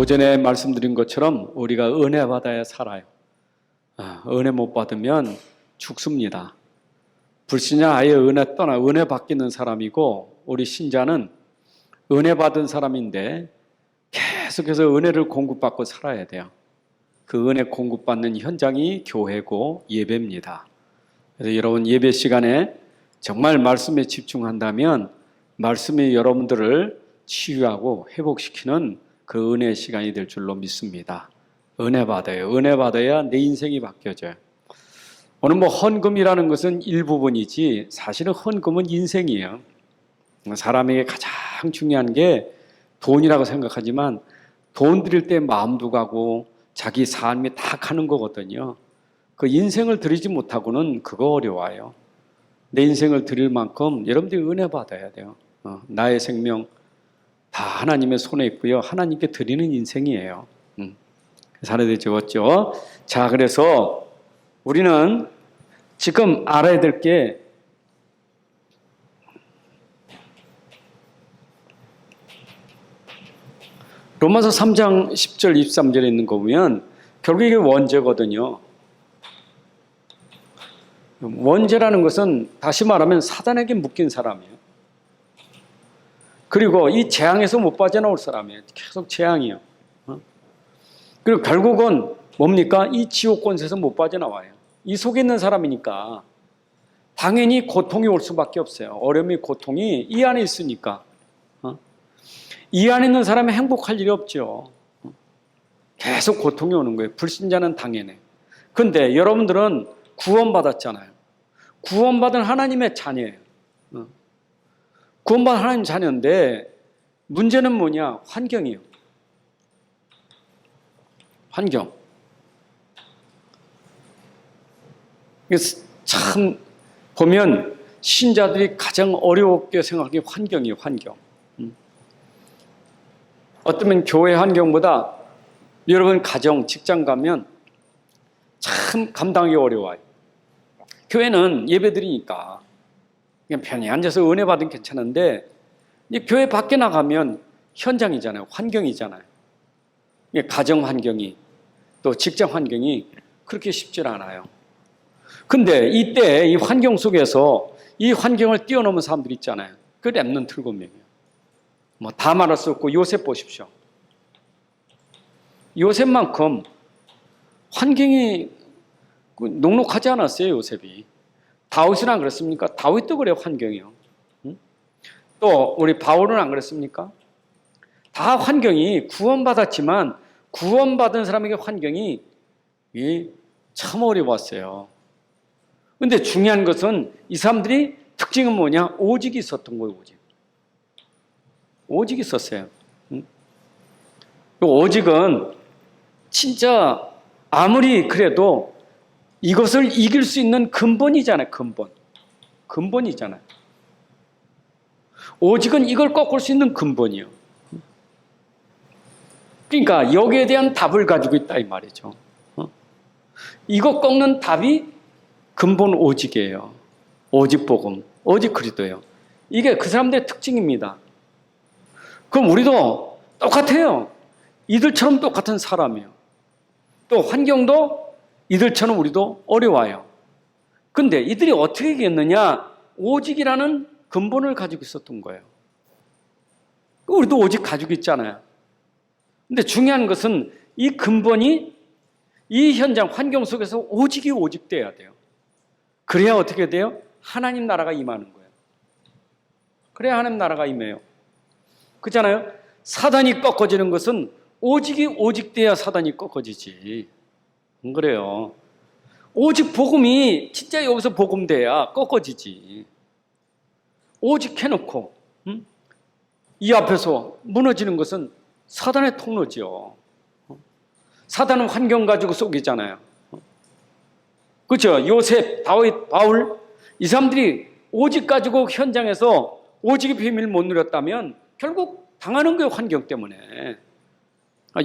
오전에 말씀드린 것처럼 우리가 은혜 받아야 살아요. 은혜 못 받으면 죽습니다. 불신자 아예 은혜 떠나 은혜 받기는 사람이고, 우리 신자는 은혜 받은 사람인데 계속해서 은혜를 공급받고 살아야 돼요. 그 은혜 공급받는 현장이 교회고 예배입니다. 그래서 여러분 예배 시간에 정말 말씀에 집중한다면 말씀이 여러분들을 치유하고 회복시키는 그 은혜의 시간이 될 줄로 믿습니다. 은혜 받아요. 은혜 받아야 내 인생이 바뀌어져요. 오늘 헌금이라는 것은 일부분이지 사실은 헌금은 인생이에요. 사람에게 가장 중요한 게 돈이라고 생각하지만 돈 드릴 때 마음도 가고 자기 삶이 다 가는 거거든요. 그 인생을 드리지 못하고는 그거 어려워요. 내 인생을 드릴 만큼 여러분들이 은혜 받아야 돼요. 나의 생명 다 하나님의 손에 있고요. 하나님께 드리는 인생이에요. 사례들 적었죠. 자, 그래서 우리는 지금 알아야 될 게 로마서 3장 10절 23절에 있는 거 보면 결국 이게 원죄거든요. 원죄라는 것은 다시 말하면 사단에게 묶인 사람이에요. 그리고 이 재앙에서 못 빠져나올 사람이에요. 계속 재앙이에요. 그리고 결국은 뭡니까? 이 지옥 권세에서 못 빠져나와요. 이 속에 있는 사람이니까 당연히 고통이 올 수밖에 없어요. 어려움이 고통이 이 안에 있으니까. 이 안에 있는 사람이 행복할 일이 없죠. 계속 고통이 오는 거예요. 불신자는 당연해. 그런데 여러분들은 구원받았잖아요. 구원받은 하나님의 자녀예요. 구원받은 하나님 자녀인데 문제는 뭐냐? 환경이에요. 환경. 참 보면 신자들이 가장 어렵게 생각하는 게 환경이에요. 환경. 어쩌면 교회 환경보다 여러분 가정, 직장 가면 참 감당하기 어려워요. 교회는 예배 드리니까 그냥 편히 앉아서 은혜 받으면 괜찮은데 이제 교회 밖에 나가면 현장이잖아요. 환경이잖아요. 가정 환경이 또 직장 환경이 그렇게 쉽지 않아요. 근데 이때 이 환경 속에서 이 환경을 뛰어넘은 사람들이 있잖아요. 그 렘넌트 7명이에요. 다 말할 수 없고 요셉 보십시오. 요셉만큼 환경이 녹록하지 않았어요. 요셉이. 다윗은 안 그랬습니까? 다윗도 그래요. 환경이요. 또 우리 바울은 안 그랬습니까? 다 환경이 구원받았지만 구원받은 사람에게 환경이 참 어려웠어요. 그런데 중요한 것은 이 사람들이 특징은 뭐냐? 오직이 있었던 거예요. 오직이 있었어요. 오직은 진짜 아무리 그래도 이것을 이길 수 있는 근본이잖아요. 근본이잖아요. 오직은 이걸 꺾을 수 있는 근본이에요. 그러니까 여기에 대한 답을 가지고 있다 이 말이죠. 이거 꺾는 답이 근본 오직이에요. 오직 복음, 오직 그리스도예요. 이게 그 사람들의 특징입니다. 그럼 우리도 똑같아요. 이들처럼 똑같은 사람이에요. 또 환경도 이들처럼 우리도 어려워요. 근데 이들이 어떻게 이겼느냐? 오직이라는 근본을 가지고 있었던 거예요. 우리도 오직 가지고 있잖아요. 근데 중요한 것은 이 근본이 이 현장 환경 속에서 오직이 오직돼야 돼요. 그래야 어떻게 돼요? 하나님 나라가 임하는 거예요. 그래야 하나님 나라가 임해요. 그렇잖아요? 사단이 꺾어지는 것은 오직이 오직돼야 사단이 꺾어지지. 안 그래요? 오직 복음이 진짜 여기서 복음돼야 꺾어지지. 오직 해놓고 이 앞에서 무너지는 것은 사단의 통로죠. 사단은 환경 가지고 속이잖아요. 그렇죠? 요셉, 다윗, 바울 이 사람들이 오직 가지고 현장에서 오직의 비밀을 못 누렸다면 결국 당하는 거예요. 환경 때문에.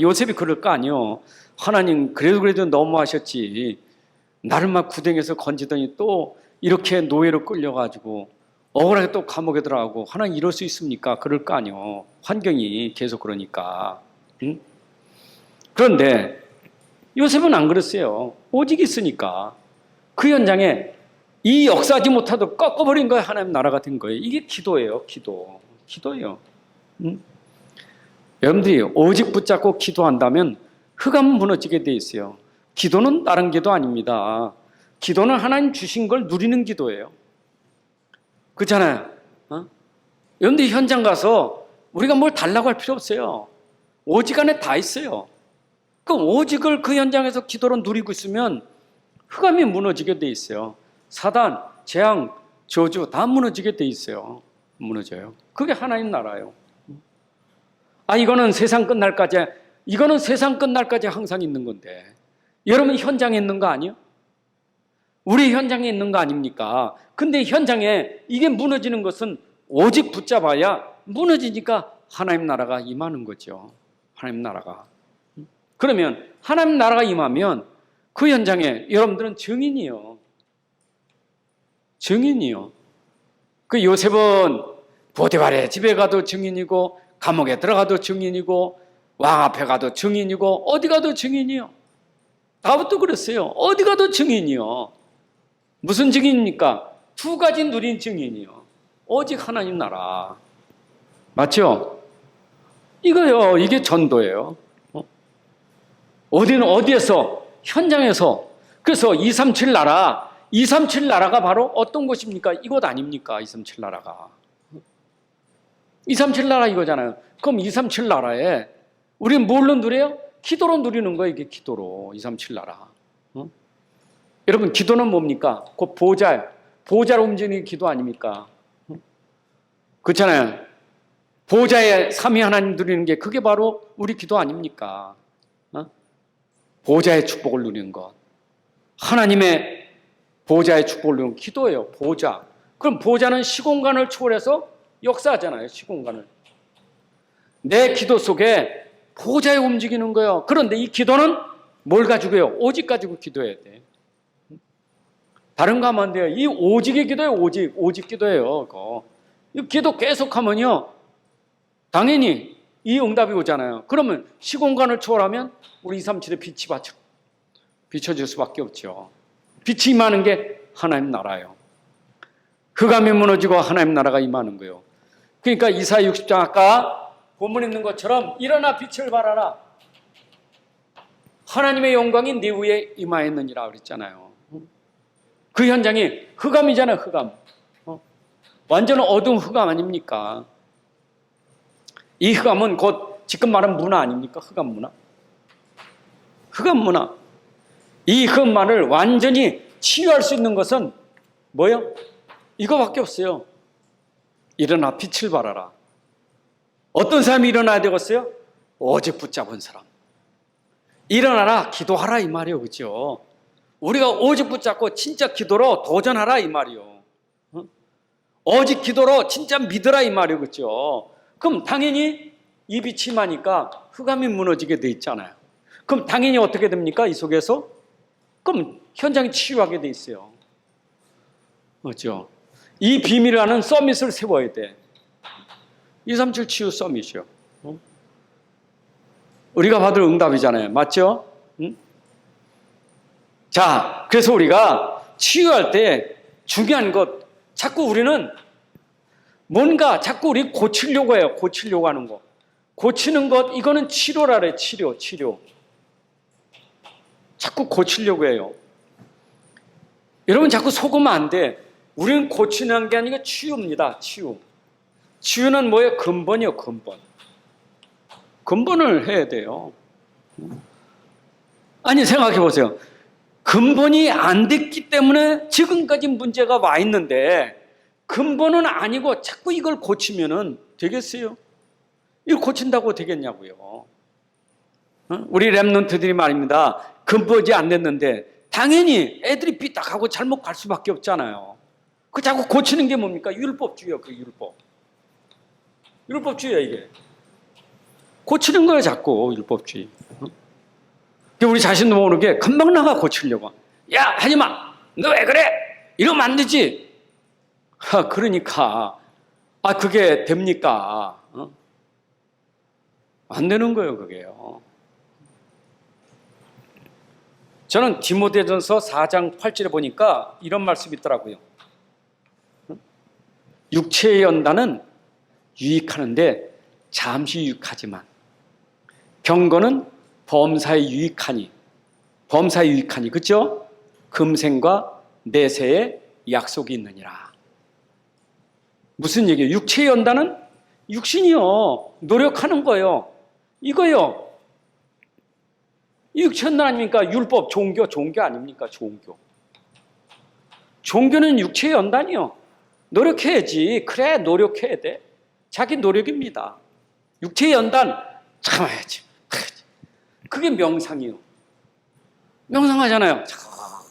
요셉이 그럴 거 아니요. 하나님 그래도 너무하셨지. 나를 막 구덩이에서 건지더니 또 이렇게 노예로 끌려가지고 억울하게 또 감옥에 들어가고 하나님 이럴 수 있습니까? 그럴 거 아니요. 환경이 계속 그러니까. 응? 그런데 요셉은 안 그랬어요. 오직 있으니까 그 현장에 이 역사하지 못하도록 꺾어버린 거예요. 하나님 나라가 된 거예요. 이게 기도예요. 기도예요. 여러분들이 오직 붙잡고 기도한다면 흑암은 무너지게 돼 있어요. 기도는 다른 기도 아닙니다. 기도는 하나님 주신 걸 누리는 기도예요. 그렇잖아요. 여러분들 현장 가서 우리가 뭘 달라고 할 필요 없어요. 오직 안에 다 있어요. 그럼 오직을 그 현장에서 기도로 누리고 있으면 흑암이 무너지게 돼 있어요. 사단, 재앙, 저주 다 무너지게 돼 있어요. 무너져요. 그게 하나님 나라예요. 이거는 세상 끝날까지 항상 있는 건데 여러분 현장에 있는 거 아니에요? 우리 현장에 있는 거 아닙니까? 근데 현장에 이게 무너지는 것은 오직 붙잡아야 무너지니까 하나님 나라가 임하는 거죠. 하나님 나라가. 그러면 하나님 나라가 임하면 그 현장에 여러분들은 증인이요. 그 요셉은 보디발의 집에 가도 증인이고 감옥에 들어가도 증인이고 왕 앞에 가도 증인이고 어디 가도 증인이요. 다윗도 그랬어요. 어디 가도 증인이요. 무슨 증인입니까? 두 가지 누린 증인이요. 오직 하나님 나라. 맞죠? 이거요. 이게 전도예요. 어디에서? 현장에서. 그래서 237 나라. 237 나라가 바로 어떤 곳입니까? 이곳 아닙니까? 237 나라가. 237 나라 이거잖아요. 그럼 237 나라에 우리는 뭘로 누려요? 기도로 누리는 거예요. 이게 기도로. 237 나라. 여러분 기도는 뭡니까? 그 보좌로 움직이는 기도 아닙니까? 그렇잖아요. 보좌에 삼위 하나님 누리는 게 그게 바로 우리 기도 아닙니까? 보좌의 축복을 누리는 것. 하나님의 보좌의 축복을 누리는 기도예요. 보좌. 그럼 보좌는 시공간을 초월해서 역사하잖아요. 시공간을. 내 기도 속에 보좌에 움직이는 거예요. 그런데 이 기도는 뭘 가지고요? 오직 가지고 기도해야 돼. 다른 거 하면 안 돼요. 이 오직의 기도예요. 오직 기도예요. 그거. 이 기도 계속하면요. 당연히 이 응답이 오잖아요. 그러면 시공간을 초월하면 우리 237의 빛이 비춰질 수밖에 없죠. 빛이 임하는 게 하나님 나라예요. 흑암이 무너지고 하나님 나라가 임하는 거예요. 그러니까 이사야 60장 아까 본문에 있는 것처럼 일어나 빛을 발하라. 하나님의 영광이 네 위에 임하였느니라 그랬잖아요. 그 현장이 흑암이잖아요. 흑암. 완전 어두운 흑암 아닙니까? 이 흑암은 곧 지금 말한 문화 아닙니까? 흑암 문화. 이 흑암만을 완전히 치유할 수 있는 것은 뭐예요? 이거밖에 없어요. 일어나 빛을 발하라. 어떤 사람이 일어나야 되겠어요? 오직 붙잡은 사람. 일어나라 기도하라 이 말이에요. 그렇죠? 우리가 오직 붙잡고 진짜 기도로 도전하라 이 말이에요. 오직 기도로 진짜 믿으라 이 말이에요. 그렇죠? 그럼 당연히 이 빛이 임하니까 흑암이 무너지게 돼 있잖아요. 그럼 당연히 어떻게 됩니까? 이 속에서? 그럼 현장이 치유하게 돼 있어요. 그렇죠? 이 비밀을 아는 서밋을 세워야 돼. 237 치유 서밋이요. 우리가 받을 응답이잖아요. 맞죠? 자, 그래서 우리가 치유할 때 중요한 것, 자꾸 우리는 뭔가 자꾸 우리 고치려고 해요. 고치려고 하는 거. 고치는 것, 이거는 치료라 그래. 치료. 자꾸 고치려고 해요. 여러분 자꾸 속으면 안 돼. 우리는 고치는 게 아니고 치유입니다. 치유는 뭐예요? 근본이요. 근본을 해야 돼요. 아니 생각해 보세요. 근본이 안 됐기 때문에 지금까지 문제가 와 있는데 근본은 아니고 자꾸 이걸 고치면은 되겠어요? 이걸 고친다고 되겠냐고요. 우리 랩런트들이 말입니다. 근본이 안 됐는데 당연히 애들이 삐딱하고 잘못 갈 수밖에 없잖아요. 그 자꾸 고치는 게 뭡니까? 율법주의요. 그 율법주의야 이게. 고치는 거예요 자꾸 율법주의. 우리 자신도 모르게 금방 나가 고치려고. 야 하지마. 너 왜 그래? 이러면 안 되지. 그러니까 그게 됩니까? 안 되는 거예요 그게요. 저는 디모데전서 4장 8절에 보니까 이런 말씀이 있더라고요. 육체의 연단은 유익하는데 잠시 유익하지만 경건은 범사에 유익하니 그죠? 금생과 내세에 약속이 있느니라. 무슨 얘기예요? 육체의 연단은 육신이요. 노력하는 거요. 이거요. 이 육체 연단 아닙니까? 율법, 종교 아닙니까? 종교는 육체의 연단이요. 노력해야지. 그래, 노력해야 돼. 자기 노력입니다. 육체의 연단 참아야지. 그게 명상이요. 명상하잖아요.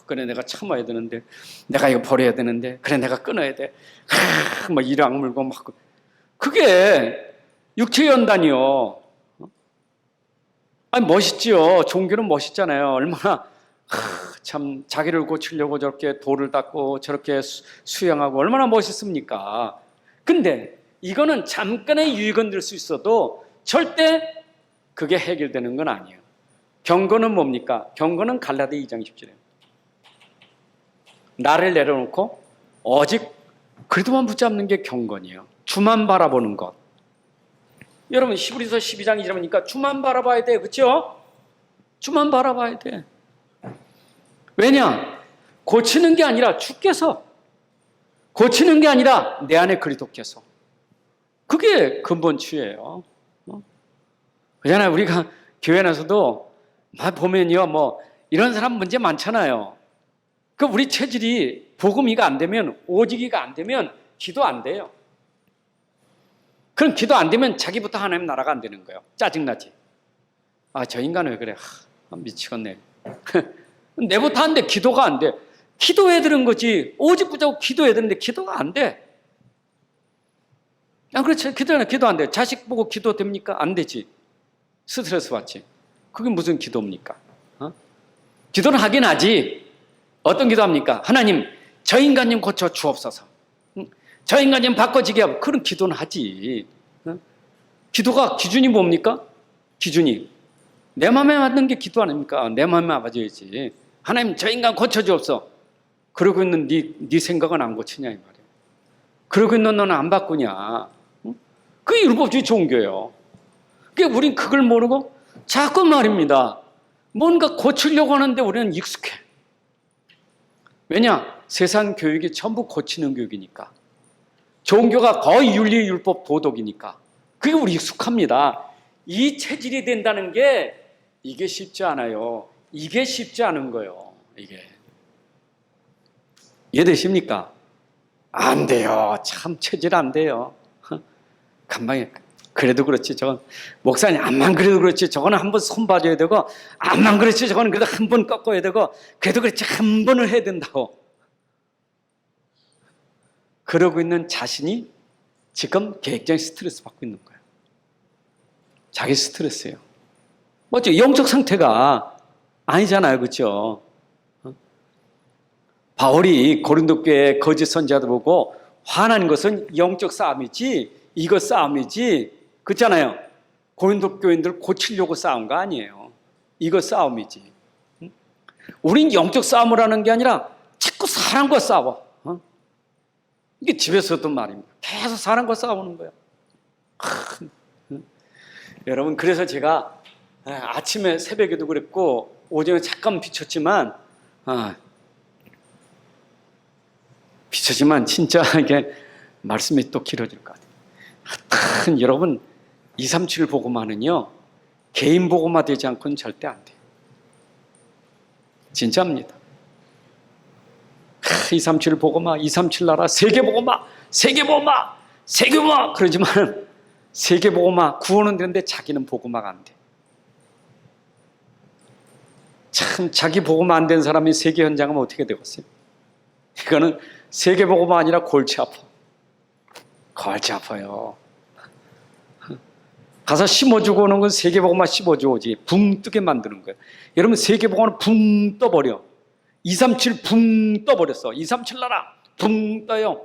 그래, 내가 참아야 되는데, 내가 이거 버려야 되는데, 그래, 내가 끊어야 돼. 막 이를 악물고 막. 그게 육체의 연단이요. 아니, 멋있지요. 종교는 멋있잖아요. 얼마나 참 자기를 고치려고 저렇게 돌을 닦고 저렇게 수영하고 얼마나 멋있습니까? 근데 이거는 잠깐의 유익은 될 수 있어도 절대 그게 해결되는 건 아니에요. 경건은 뭡니까? 경건은 갈라디아 2장 10절에 나를 내려놓고 오직 그리스도만 붙잡는 게 경건이에요. 주만 바라보는 것. 여러분 히브리서 12장 2절에 보니까 주만 바라봐야 돼. 그렇죠? 주만 바라봐야 돼. 왜냐? 고치는 게 아니라 주께서, 고치는 게 아니라 내 안에 그리스도께서. 그게 근본치예요. 그잖아요. 우리가 교회 안에서도 보면요, 뭐 이런 사람 문제 많잖아요. 그 우리 체질이 복음이가 안 되면, 오직이가 안 되면 기도 안 돼요. 그럼 기도 안 되면 자기부터 하나님 나라가 안 되는 거예요. 짜증나지. 아, 저 인간 왜 그래? 미치겠네. 내부터 안 돼. 기도가 안 돼. 기도해야 되는 거지. 오직 붙잡고 기도해야 되는데 기도가 안 돼. 아, 그렇지. 기도 안 돼. 자식 보고 기도 됩니까? 안 되지. 스트레스 받지. 그게 무슨 기도입니까? 기도는 하긴 하지. 어떤 기도합니까? 하나님, 저 인간 좀 고쳐 주옵소서. 저 인간 좀 바꿔지게 하고. 그런 기도는 하지. 기도가 기준이 뭡니까? 기준이 내 마음에 맞는 게 기도 아닙니까? 내 마음에 맞아야지. 하나님, 저 인간 고쳐주옵소서. 그러고 있는 네 생각은 안 고치냐 이 말이야. 그러고 있는 너는 안 바꾸냐. 그게 율법주의 종교예요. 그러니까 우린 그걸 모르고 자꾸 말입니다. 뭔가 고치려고 하는데 우리는 익숙해. 왜냐? 세상 교육이 전부 고치는 교육이니까. 종교가 거의 윤리, 율법, 도덕이니까. 그게 우리 익숙합니다. 이 체질이 된다는 게 이게 쉽지 않아요. 이게 쉽지 않은 거예요. 이게. 이해되십니까? 안 돼요. 참 체질 안 돼요. 간방에 그래도 그렇지. 저건 목사님 암만 그래도 그렇지. 저거는 한 번 손 봐줘야 되고 암만 그렇지. 저거는 그래도 한 번 꺾어야 되고 그래도 그렇지. 한 번을 해야 된다고. 그러고 있는 자신이 지금 굉장히 스트레스 받고 있는 거예요. 자기 스트레스예요. 뭐죠? 영적 상태가 아니잖아요. 그렇죠? 바울이 고린도 교회 거짓 선지자들 보고 화난 것은 영적 싸움이지 이거 싸움이지 그렇잖아요. 고린도 교인들 고치려고 싸운 거 아니에요. 이거 싸움이지. 우린 영적 싸움을 하는 게 아니라 자꾸 사람과 싸워. 이게 집에서도 말입니다. 계속 사람과 싸우는 거예요. 여러분, 그래서 제가 아침에 새벽에도 그랬고 오전에 잠깐 비쳤지만 진짜 이게 말씀이 또 길어질 것 같아요. 하여튼 여러분 237 보고만은요 개인 보고만 되지 않고는 절대 안 돼요. 진짜입니다. 237 보고마, 237 나라, 세계 보고마, 세계 보고마, 세계 보고마 그러지만 세계 보고마 구원은 되는데 자기는 보고마가 안 돼. 참 자기 보고마 안 된 사람이 세계 현장하면 어떻게 되겠어요? 이거는 세계 보고마 아니라 골치 아파. 골치 아파요. 가서 심어주고 오는 건 세계 보고마 씹어주고 오지. 붕 뜨게 만드는 거예요. 여러분 세계 보고마는 붕 떠버려. 237 붕 떠버렸어. 237 나라 붕 떠요.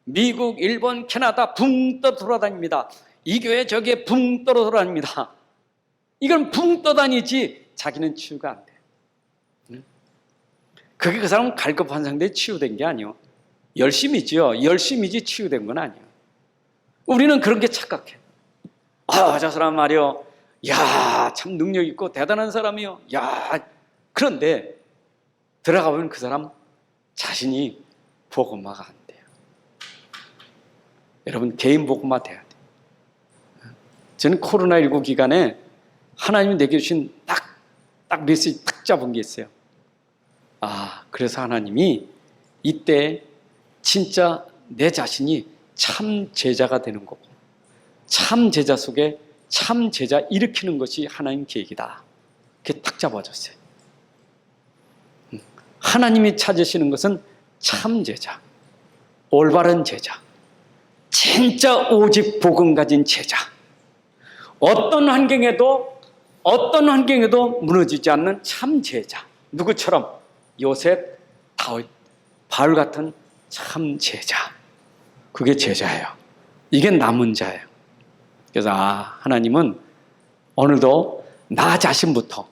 미국, 일본, 캐나다 붕 떠 돌아다닙니다. 이 교회 저기에 붕 떠 돌아다닙니다. 이건 붕 떠다니지 자기는 치유가 안 돼. 그게 그 사람 갈급한 상태에 치유된 게 아니에요. 열심이지요. 열심이지 치유된 건 아니에요. 우리는 그런 게 착각해. 저 사람 말이요. 야, 참 능력 있고 대단한 사람이요. 야, 그런데 들어가 보면 그 사람 자신이 복음화가 안 돼요. 여러분, 개인 복음화 돼야 돼요. 저는 코로나19 기간에 하나님이 내게 주신 딱 메시지 딱 잡은 게 있어요. 그래서 하나님이 이때 진짜 내 자신이 참 제자가 되는 거고, 참 제자 속에 참 제자 일으키는 것이 하나님 계획이다. 그게 딱 잡아줬어요. 하나님이 찾으시는 것은 참 제자, 올바른 제자, 진짜 오직 복음 가진 제자, 어떤 환경에도 무너지지 않는 참 제자. 누구처럼? 요셉, 다윗, 바울 같은 참 제자. 그게 제자예요. 이게 남은 자예요. 그래서 하나님은 오늘도 나 자신부터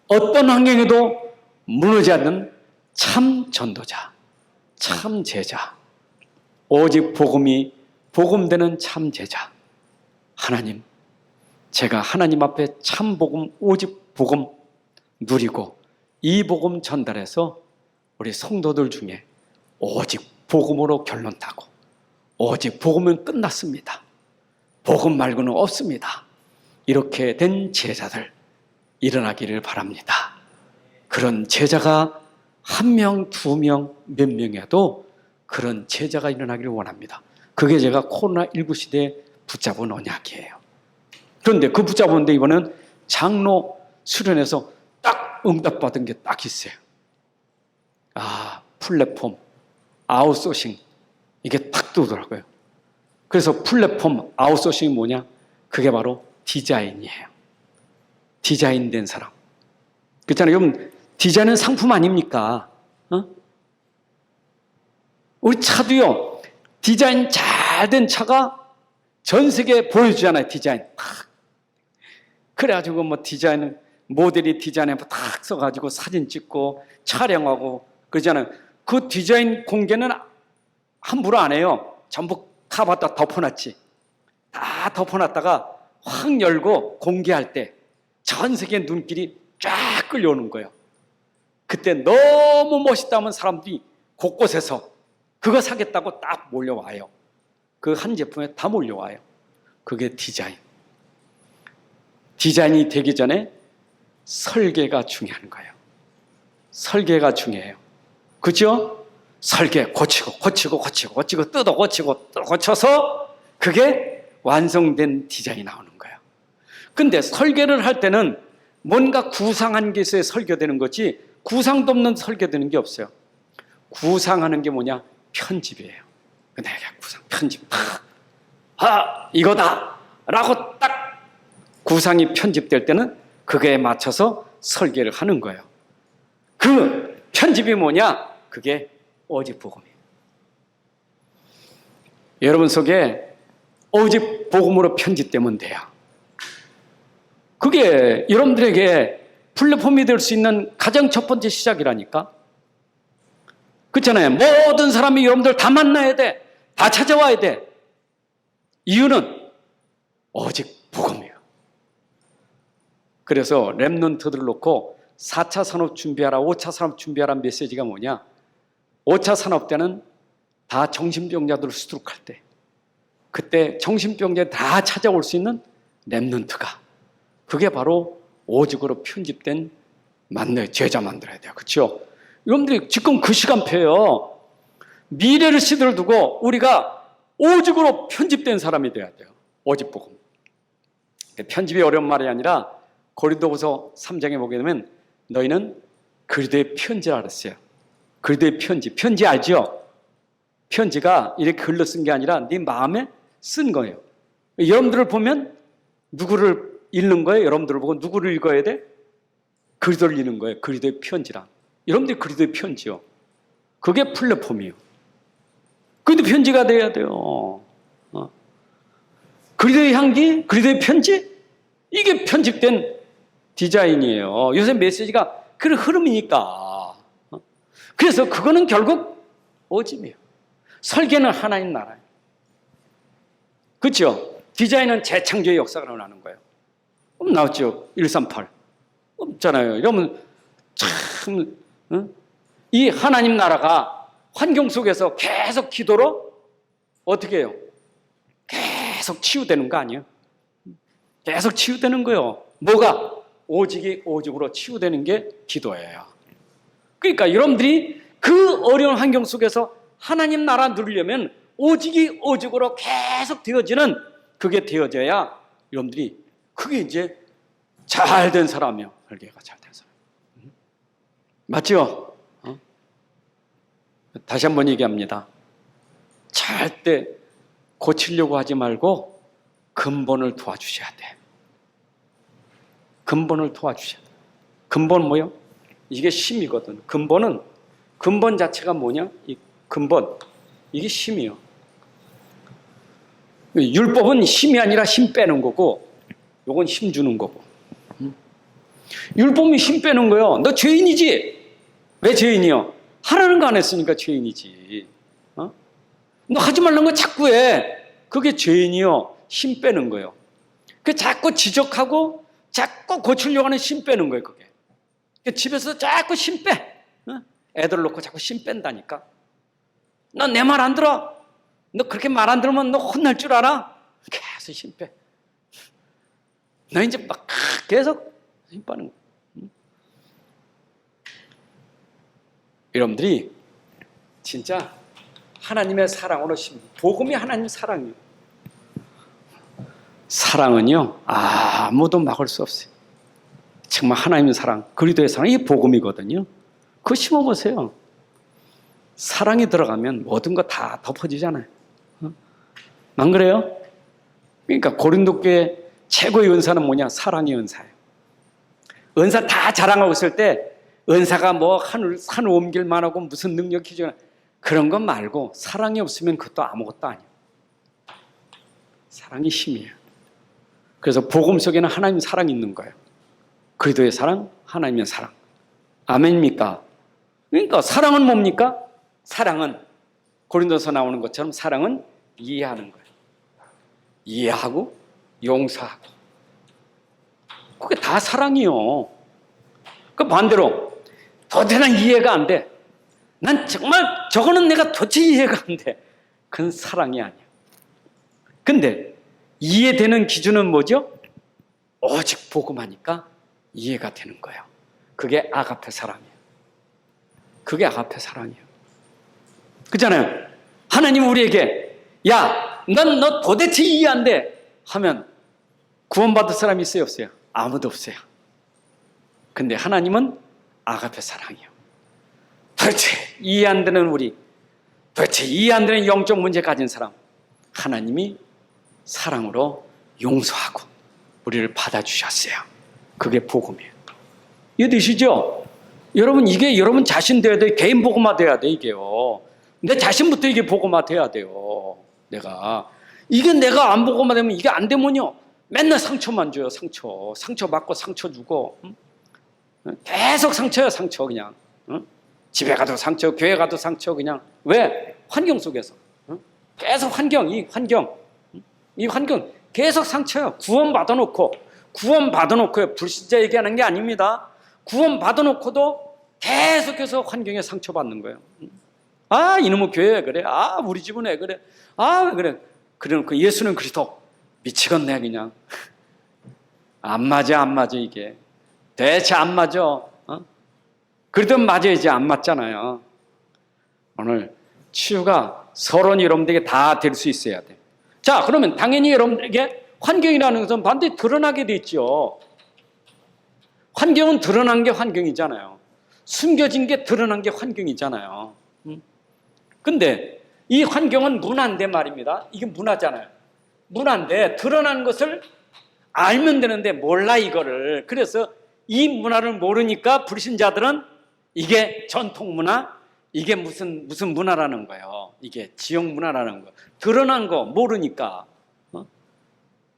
어떤 환경에도 무너지지 않는 참 전도자, 참 제자, 오직 복음되는 참 제자. 하나님, 제가 하나님 앞에 참 복음, 오직 복음 누리고 이 복음 전달해서 우리 성도들 중에 오직 복음으로 결론 타고, 오직 복음은 끝났습니다, 복음 말고는 없습니다, 이렇게 된 제자들 일어나기를 바랍니다. 그런 제자가 한 명, 두 명, 몇 명이라도 그런 제자가 일어나기를 원합니다. 그게 제가 코로나19 시대에 붙잡은 언약이에요. 그런데 그 붙잡았는데 이번엔 장로 수련회에서 딱 응답받은 게 딱 있어요. 플랫폼, 아웃소싱, 이게 딱 뜨더라고요. 그래서 플랫폼, 아웃소싱이 뭐냐? 그게 바로 디자인이에요. 디자인된 사람. 그렇잖아요. 여러분, 디자인은 상품 아닙니까? 우리 차도요, 디자인 잘 된 차가 전 세계에 보여주잖아요, 디자인. 그래가지고 디자인은, 모델이 디자인에 딱 써가지고 사진 찍고 촬영하고 그러잖아요. 그 디자인 공개는 함부로 안 해요. 전부 카바다 덮어놨지. 다 덮어놨다가 확 열고 공개할 때 전 세계 눈길이 쫙 끌려오는 거예요. 그때 너무 멋있다면 사람들이 곳곳에서 그거 사겠다고 딱 몰려와요. 그 한 제품에 다 몰려와요. 그게 디자인. 디자인이 되기 전에 설계가 중요한 거예요. 설계가 중요해요. 그죠? 설계 고치고 뜯어 고쳐서 그게 완성된 디자인이 나오는 거예요. 근데 설계를 할 때는 뭔가 구상한 게 있어야 설계되는 거지, 구상도 없는 설계되는 게 없어요. 구상하는 게 뭐냐? 편집이에요. 내가 편집 이거다 라고 딱 구상이 편집될 때는 그거에 맞춰서 설계를 하는 거예요. 그 편집이 뭐냐? 그게 오직 복음이에요. 여러분 속에 오직 복음으로 편집되면 돼요. 그게 여러분들에게 플랫폼이 될 수 있는 가장 첫 번째 시작이라니까. 그렇잖아요. 모든 사람이 여러분들 다 만나야 돼. 다 찾아와야 돼. 이유는 오직 복음이에요. 그래서 렘넌트들을 놓고 4차 산업 준비하라, 5차 산업 준비하라는 메시지가 뭐냐? 5차 산업 때는 다 정신병자들을 수두룩할 때, 그때 정신병자 다 찾아올 수 있는 렘넌트가, 그게 바로 오직으로 편집된 제자 만들어야 돼요. 그렇죠? 여러분들이 지금 그 시간표예요. 미래를 시대를 두고 우리가 오직으로 편집된 사람이 돼야 돼요. 오직 복음. 편집이 어려운 말이 아니라 고린도후서 3장에 보게 되면 너희는 그리스도의 편지를 알았어요. 그리스도의 편지 알죠? 편지가 이렇게 글로 쓴 게 아니라 네 마음에 쓴 거예요. 여러분들을 보면 누구를 읽는 거예요? 여러분들을 보고 누구를 읽어야 돼? 그리스도를 읽는 거예요. 그리스도의 편지라. 여러분들이 그리스도의 편지요. 그게 플랫폼이에요. 그리스도 편지가 돼야 돼요. 그리스도의 향기, 그리스도의 편지, 이게 편집된 디자인이에요. 요새 메시지가 그런 흐름이니까. 그래서 그거는 결국 오집이에요. 설계는 하나님 나라예요. 그렇죠? 디자인은 재창조의 역사가 나오는 거예요. 그럼 나왔죠. 138. 없잖아요. 이러면 참, 이 하나님 나라가 환경 속에서 계속 기도로 어떻게 해요? 계속 치유되는 거 아니에요? 계속 치유되는 거예요. 뭐가? 오직이 오직으로 치유되는 게 기도예요. 그러니까 여러분들이 그 어려운 환경 속에서 하나님 나라 누리려면 오직이 오직으로 계속 되어지는, 그게 되어져야 여러분들이 그게 이제 잘 된 사람이요. 설계가 잘 된 사람. 맞죠? 다시 한번 얘기합니다. 절대 고치려고 하지 말고 근본을 도와주셔야 돼. 근본을 도와주셔야 돼. 근본 뭐요? 이게 심이거든. 근본 자체가 뭐냐? 이 근본, 이게 심이요. 율법은 힘이 아니라 힘 빼는 거고, 요건 힘 주는 거고. 율법은 힘 빼는 거요. 너 죄인이지? 왜 죄인이요? 하라는 거 안 했으니까 죄인이지. 너 하지 말라는 거 자꾸 해. 그게 죄인이요. 힘 빼는 거요. 그 자꾸 지적하고 자꾸 고치려고 하는 힘 빼는 거예요. 그게. 집에서 자꾸 힘 빼. 애들 놓고 자꾸 힘 뺀다니까. 너 내 말 안 들어? 너 그렇게 말 안 들으면 너 혼날 줄 알아? 계속 힘 빼. 너 이제 막 계속 힘 빼는 거야. 여러분들이 진짜 하나님의 사랑으로 복음이 하나님의 사랑이에요. 사랑은요 아무도 막을 수 없어요. 정말 하나님의 사랑, 그리스도의 사랑, 이게 복음이거든요. 그거 심어보세요. 사랑이 들어가면 모든 거 다 덮어지잖아요. 안 그래요? 그러니까 고린도 교회 최고의 은사는 뭐냐? 사랑의 은사예요. 은사 다 자랑하고 있을 때 은사가 뭐 산을 옮길 만하고 무슨 능력이 죠 그런 것 말고 사랑이 없으면 그것도 아무것도 아니에요. 사랑이 힘이에요. 그래서 복음 속에는 하나님 사랑이 있는 거예요. 그리스도의 사랑, 하나님의 사랑. 아멘입니까? 그러니까 사랑은 뭡니까? 사랑은 고린도서 나오는 것처럼 사랑은 이해하는 거예요. 이해하고 용서하고. 그게 다 사랑이요. 그 반대로 도대체 난 이해가 안 돼. 난 정말 저거는 내가 도대체 이해가 안 돼. 그건 사랑이 아니야. 근데 이해되는 기준은 뭐죠? 오직 복음하니까 이해가 되는 거예요. 그게 아가페 사랑이에요. 그게 아가페 사랑이에요. 그렇잖아요. 하나님 우리에게 야, 넌 너 도대체 이해 안 돼 하면 구원받을 사람이 있어요, 없어요? 아무도 없어요. 근데 하나님은 아가페 사랑이에요. 도대체 이해 안 되는 우리, 도대체 이해 안 되는 영적 문제 가진 사람, 하나님이 사랑으로 용서하고 우리를 받아주셨어요. 그게 복음이에요. 이해되시죠? 여러분, 이게 여러분 자신 돼야 돼. 개인 복음화 돼야 돼, 이게요. 내 자신부터 이게 복음화 돼야 돼요. 이게 내가 안 복음화 되면, 이게 안 되면요, 맨날 상처만 줘요. 상처 받고 상처 주고, 계속 상처야, 상처. 그냥 집에 가도 상처, 교회 가도 상처. 그냥 왜? 환경 속에서 계속 이 환경 계속 상처요. 구원 받아놓고요. 불신자 얘기하는 게 아닙니다. 구원 받아놓고도 계속해서 환경에 상처받는 거예요. 아, 이놈의 교회 왜 그래? 아, 우리 집은 왜 그래? 아, 왜 그래? 그래놓고 예수는 그리스도 미치겠네 그냥. 안 맞아 이게. 대체 안 맞아. 그래도 맞아야지. 안 맞잖아요. 오늘 치유가 서로 여러분들에게 다 될 수 있어야 돼. 자, 그러면 당연히 여러분들에게 환경이라는 것은 반드시 드러나게 돼 있죠. 환경은 드러난 게 환경이잖아요. 숨겨진 게 드러난 게 환경이잖아요. 근데 이 환경은 문화인데 말입니다. 이게 문화잖아요. 문화인데 드러난 것을 알면 되는데 몰라 이거를. 그래서 이 문화를 모르니까 불신자들은 이게 전통 문화, 이게 무슨 문화라는 거예요. 이게 지역 문화라는 거예요. 드러난 거 모르니까.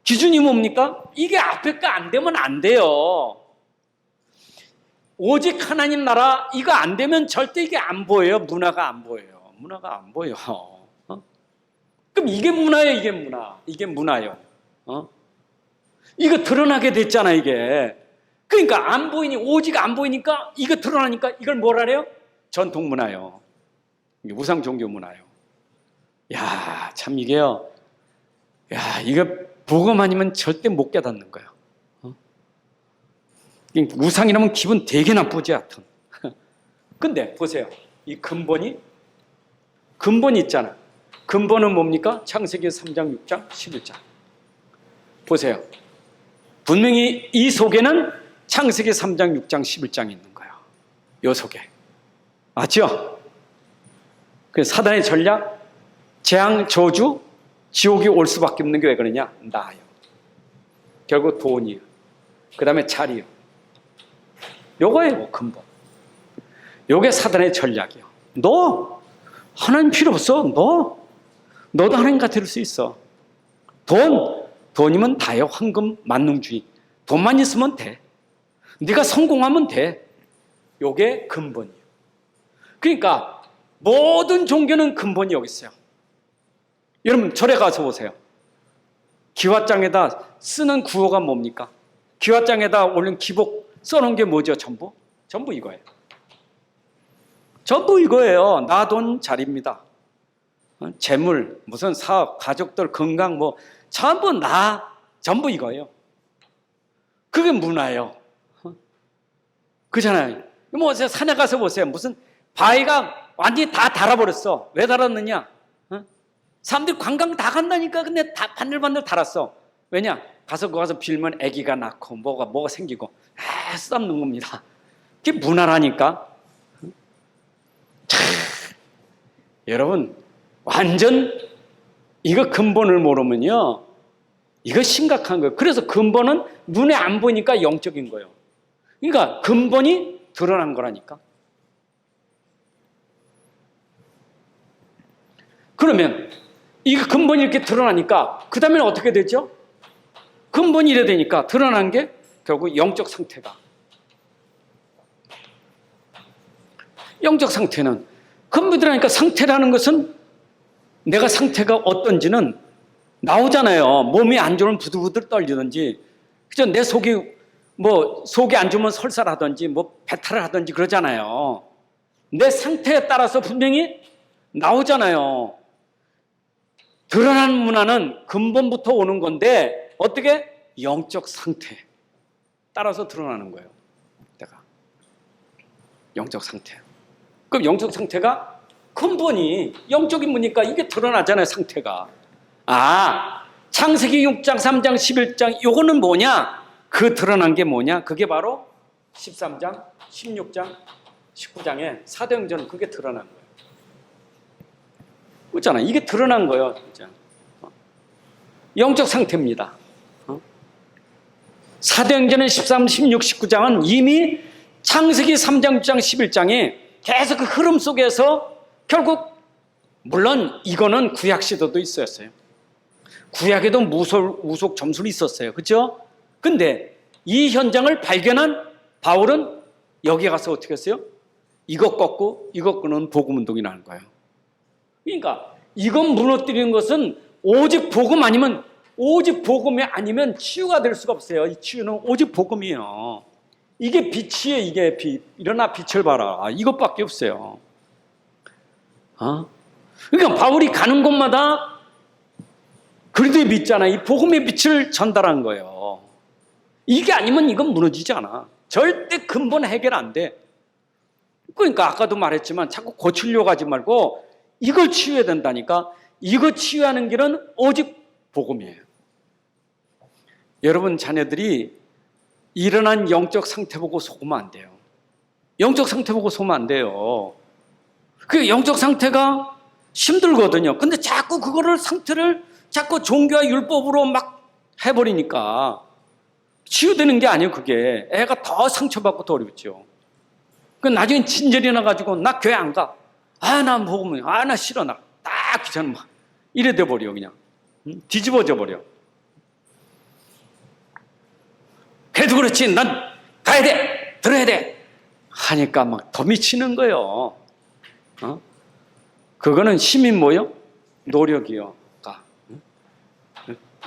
기준이 뭡니까? 이게 앞에 거 안 되면 안 돼요. 오직 하나님 나라 이거 안 되면 절대 이게 안 보여요. 문화가 안 보여요. 문화가 안 보여. 그럼 이게 문화예요. 이게 문화. 이게 문화예요. 이거 드러나게 됐잖아 이게. 그러니까 안 보이니 오직 안 보이니까 이거 드러나니까 이걸 뭐라 그래요? 전통 문화요. 우상 종교 문화요. 야, 참 이게요. 야, 이거 복음 아니면 절대 못 깨닫는 거예요. 우상이라면 기분 되게 나쁘지 하여튼. 근데 보세요. 이 근본이 있잖아. 근본은 뭡니까? 창세기 3장, 6장, 11장. 보세요. 분명히 이 속에는 창세기 3장, 6장, 11장이 있는 거예요. 요 속에. 맞죠? 그래서 사단의 전략, 재앙, 저주, 지옥이 올 수밖에 없는 게 왜 그러냐? 나요. 결국 돈이요. 그 다음에 자리요. 요거예요, 근본. 요게 사단의 전략이요. 너 하나님 필요 없어. 너도 하나님과 될 수 있어. 돈이면 다요. 황금 만능주의. 돈만 있으면 돼. 네가 성공하면 돼. 요게 근본이에요. 그러니까 모든 종교는 근본이 여기 있어요. 여러분 절에 가서 보세요. 기와장에다 쓰는 구호가 뭡니까? 기와장에다 올린 기복 써놓은 게 뭐죠? 전부 이거예요. 전부 이거예요. 나, 돈, 자리입니다. 재물, 무슨 사업, 가족들, 건강 뭐 전부 이거예요. 그게 문화예요. 그잖아요. 뭐 산에 가서 보세요. 무슨 바위가 완전히 다 달아버렸어. 왜 달았느냐? 사람들이 관광 다 간다니까. 근데 다 반들반들 달았어. 왜냐? 가서 빌면 아기가 낳고 뭐가 생기고 쓰담는 겁니다. 그게 문화라니까. 여러분 완전 이거 근본을 모르면요 이거 심각한 거예요. 그래서 근본은 눈에 안 보이니까 영적인 거예요. 그러니까 근본이 드러난 거라니까. 그러면 이 근본이 이렇게 드러나니까 그 다음에는 어떻게 되죠? 근본이 이래 되니까 드러난 게 결국 영적 상태가. 영적 상태는 근본이 드러나니까 상태라는 것은 내가 상태가 어떤지는 나오잖아요. 몸이 안 좋으면 부들부들 떨리든지, 그죠? 내 속이 속이 안 좋으면 설사하든지 배탈을 하든지 그러잖아요. 내 상태에 따라서 분명히 나오잖아요. 드러난 문화는 근본부터 오는 건데 어떻게? 영적 상태 따라서 드러나는 거예요. 내가 영적 상태. 그럼 영적 상태가 근본이 영적인 문이니까 이게 드러나잖아요. 상태가. 창세기 6장, 3장, 11장 요거는 뭐냐? 그 드러난 게 뭐냐? 그게 바로 13장, 16장, 19장에 사도행전 그게 드러난 거예요. 그렇잖아. 이게 드러난 거예요. 진짜. 영적 상태입니다. 사도행전의 13, 16, 19장은 이미 창세기 3장, 6장, 11장에 계속 그 흐름 속에서 결국 물론 이거는 구약 시대도 있었어요. 구약에도 우속 점술이 있었어요. 그렇죠? 근데 이 현장을 발견한 바울은 여기 가서 어떻게 했어요? 이것 꺾고 이것 끄는 복음운동이 나는 거예요. 그러니까 이건 무너뜨리는 것은 오직 복음이 아니면 치유가 될 수가 없어요. 이 치유는 오직 복음이에요. 이게 빛이에요. 이게 빛. 일어나 빛을 봐라. 이것밖에 없어요. 그러니까 바울이 가는 곳마다 그리도의 믿잖아. 이 복음의 빛을 전달한 거예요. 이게 아니면 이건 무너지지 않아. 절대 근본 해결 안 돼. 그러니까 아까도 말했지만 자꾸 고치려고 하지 말고 이걸 치유해야 된다니까. 이거 치유하는 길은 오직 복음이에요. 여러분 자녀들이 일어난 영적 상태 보고 속으면 안 돼요. 영적 상태 보고 속으면 안 돼요. 그 영적 상태가 힘들거든요. 근데 자꾸 그거를 상태를 자꾸 종교와 율법으로 막 해버리니까 치유되는 게 아니에요. 그게 애가 더 상처받고 더 어렵죠. 그 나중에 친절이 나가지고 나 교회 안 가. 나 먹으면 나 싫어. 나 딱 귀찮아. 이래 돼버려 그냥. 뒤집어져 버려. 그래도 그렇지 난 가야 돼. 들어야 돼. 하니까 막 더 미치는 거예요. 그거는 힘이 뭐요? 노력이요.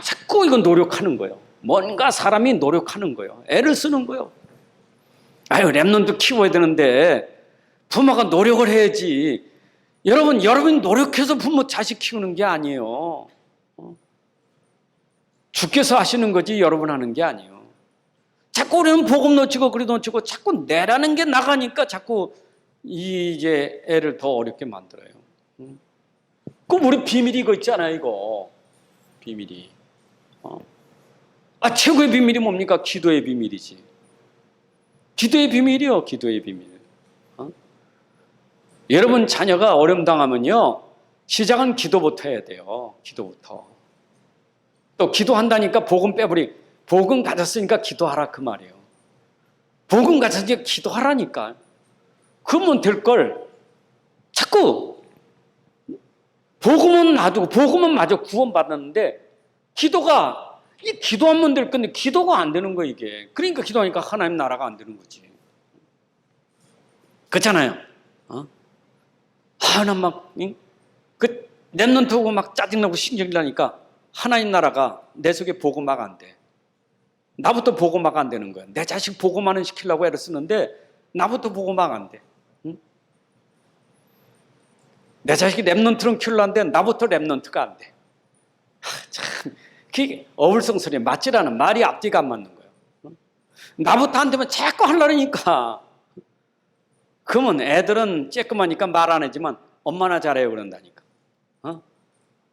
자꾸 이건 노력하는 거예요. 뭔가 사람이 노력하는 거예요. 애를 쓰는 거예요. 아유, 랩런트 키워야 되는데 부모가 노력을 해야지. 여러분이 노력해서 부모 자식 키우는 게 아니에요. 주께서 하시는 거지 여러분 하는 게 아니에요. 자꾸 우리는 복음 놓치고 그리 놓치고 자꾸 내라는 게 나가니까 자꾸 이제 애를 더 어렵게 만들어요. 그 우리 비밀이 이거 있잖아요, 이거. 비밀이. 최고의 비밀이 뭡니까? 기도의 비밀이지. 기도의 비밀이요, 기도의 비밀. 여러분 자녀가 어려움 당하면요, 시작은 기도부터 해야 돼요. 기도부터. 또 기도한다니까 복음 빼버리. 복음 가졌으니까 기도하라 그 말이에요. 복음 가졌으니까 기도하라니까. 그러면 될 걸 자꾸 복음은 놔두고 복음은 마저 구원받았는데 기도하면 될 건데 기도가 안 되는 거예요, 이게. 그러니까 기도하니까 하나님 나라가 안 되는 거지. 그렇잖아요. 나 막, 랩런트 오고 막 짜증나고 신경이 나니까 하나님 나라가 내 속에 복음화가 안 돼. 나부터 복음화가 안 되는 거야. 내 자식 복음화는 시키려고 애를 쓰는데 나부터 복음화가 안 돼. 내 자식이 랩런트는 키우려는데 나부터 랩런트가 안 돼. 참, 그게 어불성설이 맞질 않아. 말이 앞뒤가 안 맞는 거예요. 나부터 안 되면 자꾸 하려니까. 그러면 애들은 쬐끔하니까 말 안 하지만 엄마나 잘해요 그런다니까.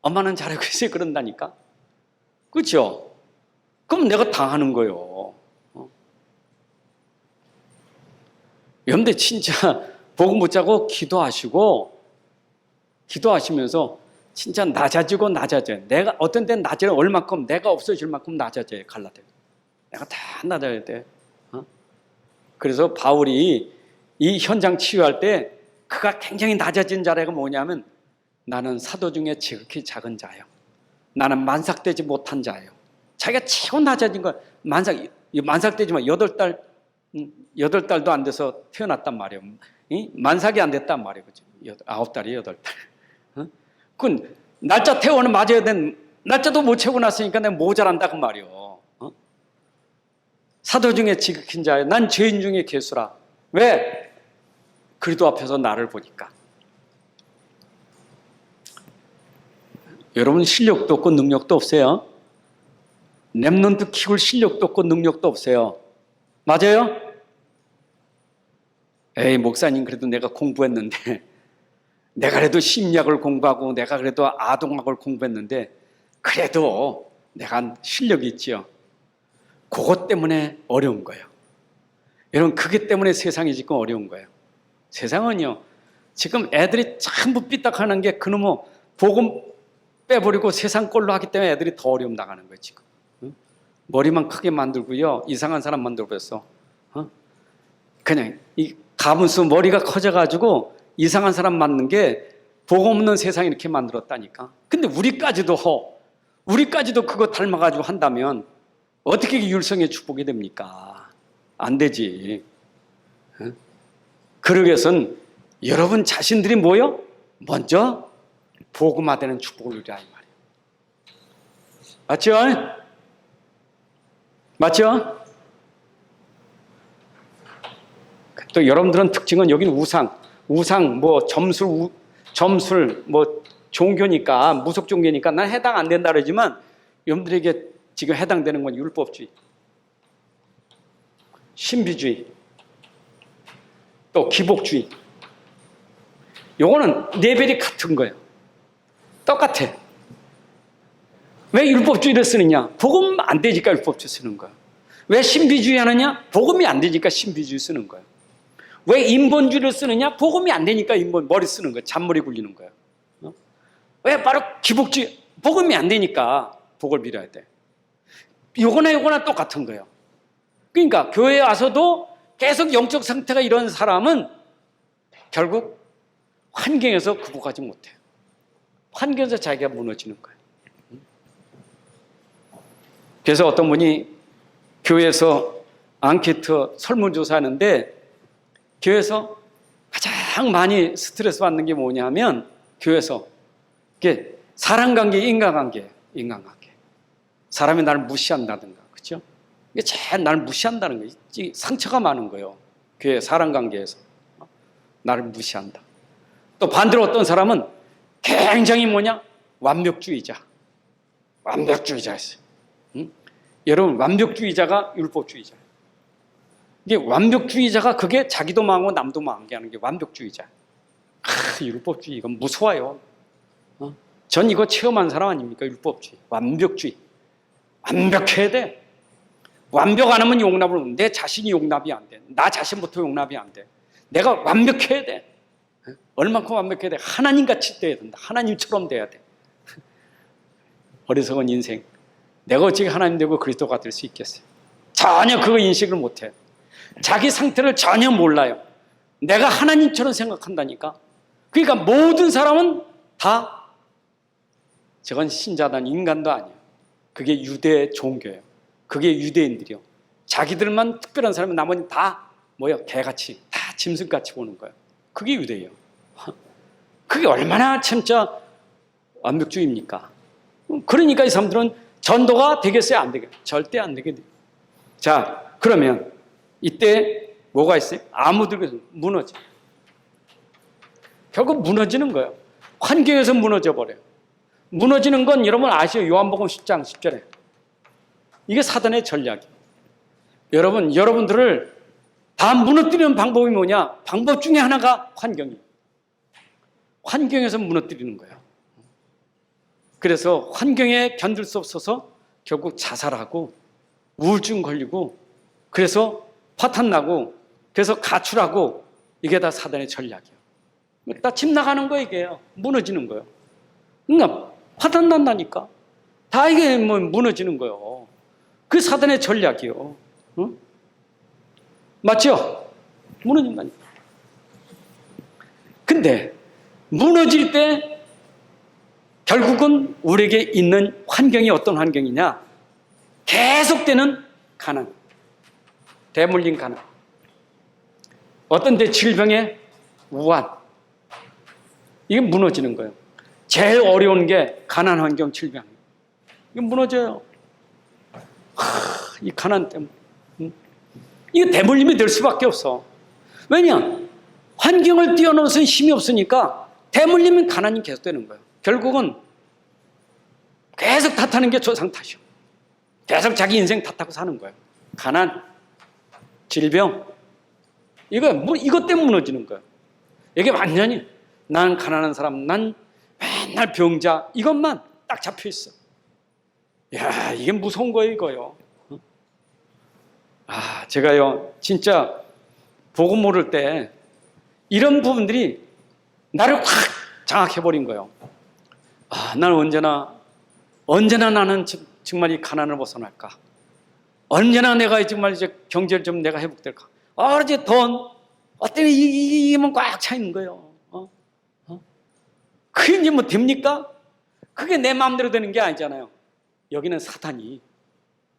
엄마는 잘하고 있어요 그런다니까. 그렇죠? 그럼 내가 당하는 거예요. 여러분들 진짜 복음 붙잡고 기도하시면서 진짜 낮아져요. 내가 어떤 때는 낮아요. 얼마큼 내가 없어질 만큼 낮아져요. 갈라져요. 내가 다 낮아야 돼. 그래서 바울이 이 현장 치유할 때 그가 굉장히 낮아진 자라가 뭐냐면 나는 사도 중에 지극히 작은 자예요. 나는 만삭되지 못한 자예요. 자기가 최고 낮아진 거 만삭되지만 8달도 안 돼서 태어났단 말이에요. 만삭이 안 됐단 말이에요. 9달이 8달. 그건 날짜 태워는 맞아야 된 날짜도 못 채우고 났으니까 내가 모자란다 그 말이에요. 사도 중에 지극힌 자예요. 난 죄인 중에 괴수라. 왜? 그리스도 앞에서 나를 보니까. 여러분 실력도 없고 능력도 없어요. 랩런트 키울 실력도 없고 능력도 없어요. 맞아요? 에이 목사님 그래도 내가 공부했는데 내가 그래도 심리학을 공부하고 내가 그래도 아동학을 공부했는데 그래도 내가 실력이 있지요. 그것 때문에 어려운 거예요. 여러분 그게 때문에 세상이 지금 어려운 거예요. 세상은요 지금 애들이 전부 삐딱하는 게 그놈의 복음 빼버리고 세상 꼴로 하기 때문에 애들이 더 어려움 나가는 거예요 지금. 머리만 크게 만들고요 이상한 사람 만들어버렸어. 그냥 이 가문수 머리가 커져가지고 이상한 사람 만든 게 복음 없는 세상 이렇게 만들었다니까. 근데 우리까지도 그거 닮아가지고 한다면 어떻게 율성의 축복이 됩니까? 안 되지. 그러기 위해서는 여러분 자신들이 뭐요? 먼저 복음화되는 축복을 누리라 이 말이에요. 맞죠? 또 여러분들은 특징은 여기는 우상 뭐 점술 뭐 종교니까 무속 종교니까 난 해당 안 된다 그러지만 여러분들에게 지금 해당되는 건 율법주의, 신비주의, 또 기복주의. 요거는 레벨이 같은 거예요. 똑같아. 왜 율법주의를 쓰느냐? 복음 안 되니까 율법주의 쓰는 거야. 왜 신비주의 하느냐? 복음이 안 되니까 신비주의 쓰는 거야. 왜 인본주의를 쓰느냐? 복음이 안 되니까 머리 쓰는 거야. 잔머리 굴리는 거야. 왜 바로 기복주의? 복음이 안 되니까 복을 빌어야 돼. 요거나 똑같은 거예요. 그러니까 교회에 와서도 계속 영적 상태가 이런 사람은 결국 환경에서 극복하지 못해요. 환경에서 자기가 무너지는 거예요. 그래서 어떤 분이 교회에서 앙케이트 설문조사하는데 교회에서 가장 많이 스트레스 받는 게 뭐냐면 교회에서 이게 사람관계, 인간관계. 사람이 나를 무시한다든가, 그렇죠? 이게 제일 나를 무시한다는 거예요. 상처가 많은 거예요. 교회 사람관계에서 나를 무시한다. 또 반대로 어떤 사람은 굉장히 완벽주의자였어요. 응? 여러분, 완벽주의자가 율법주의자예요. 이게 완벽주의자가 그게 자기도 망하고 남도 망하게 하는 게 완벽주의자. 율법주의 이건 무서워요. 전 이거 체험한 사람 아닙니까? 율법주의, 완벽주의. 완벽해야 돼. 완벽 안 하면 용납을 못 해. 내 자신이 용납이 안 돼. 나 자신부터 용납이 안 돼. 내가 완벽해야 돼. 얼만큼 완벽해야 돼? 하나님같이 돼야 된다. 하나님처럼 돼야 돼. 어리석은 인생. 내가 어떻게 하나님 되고 그리스도가 될 수 있겠어요? 전혀 그거 인식을 못해요. 자기 상태를 전혀 몰라요. 내가 하나님처럼 생각한다니까. 그러니까 모든 사람은 다 저건 신자단 인간도 아니에요. 그게 유대 종교예요. 그게 유대인들이요. 자기들만 특별한 사람은 나머지 다 개같이, 다 짐승같이 보는 거예요. 그게 유대예요. 그게 얼마나 진짜 완벽주의입니까? 그러니까 이 사람들은 전도가 되겠어요? 안 되겠어요? 절대 안 되게 돼요. 자, 그러면 이때 뭐가 있어요? 아무들에서 무너져. 결국 무너지는 거예요. 환경에서 무너져 버려요. 무너지는 건 여러분 아시죠? 요한복음 10장 10절에. 이게 사단의 전략이에요. 여러분들을 다 무너뜨리는 방법이 뭐냐? 방법 중에 하나가 환경이에요. 환경에서 무너뜨리는 거예요. 그래서 환경에 견딜 수 없어서 결국 자살하고 우울증 걸리고 그래서 파탄 나고 그래서 가출하고 이게 다 사단의 전략이에요. 다 집 나가는 거 이게요. 무너지는 거예요. 그러니까 파탄 난다니까. 다 이게 무너지는 거예요. 그 사단의 전략이에요. 응? 맞죠? 무너진다니까. 근데 무너질 때 결국은 우리에게 있는 환경이 어떤 환경이냐? 계속되는 가난. 대물림 가난. 어떤 데 질병의 우한. 이게 무너지는 거예요. 제일 어려운 게 가난 환경 질병. 이게 무너져요. 이 가난 때문에. 이게 대물림이 될 수밖에 없어. 왜냐? 환경을 뛰어넘어서 힘이 없으니까 대물림은 가난이 계속되는 거예요. 결국은 계속 탓하는 게 조상 탓이요. 계속 자기 인생 탓하고 사는 거예요. 가난, 질병, 이것 때문에 무너지는 거예요. 이게 완전히 난 가난한 사람, 난 맨날 병자, 이것만 딱 잡혀 있어. 야, 이게 무서운 거예요, 이거요. 제가요, 진짜 보고 모를 때 이런 부분들이 나를 확 장악해버린 거예요. 나는 언제나 나는 정말 이 가난을 벗어날까? 언제나 내가 정말 이제 경제를 좀 내가 회복될까? 이제 돈, 어때는 이만 꽉 차 있는 거예요. 그게 이제 뭐 됩니까? 그게 내 마음대로 되는 게 아니잖아요. 여기는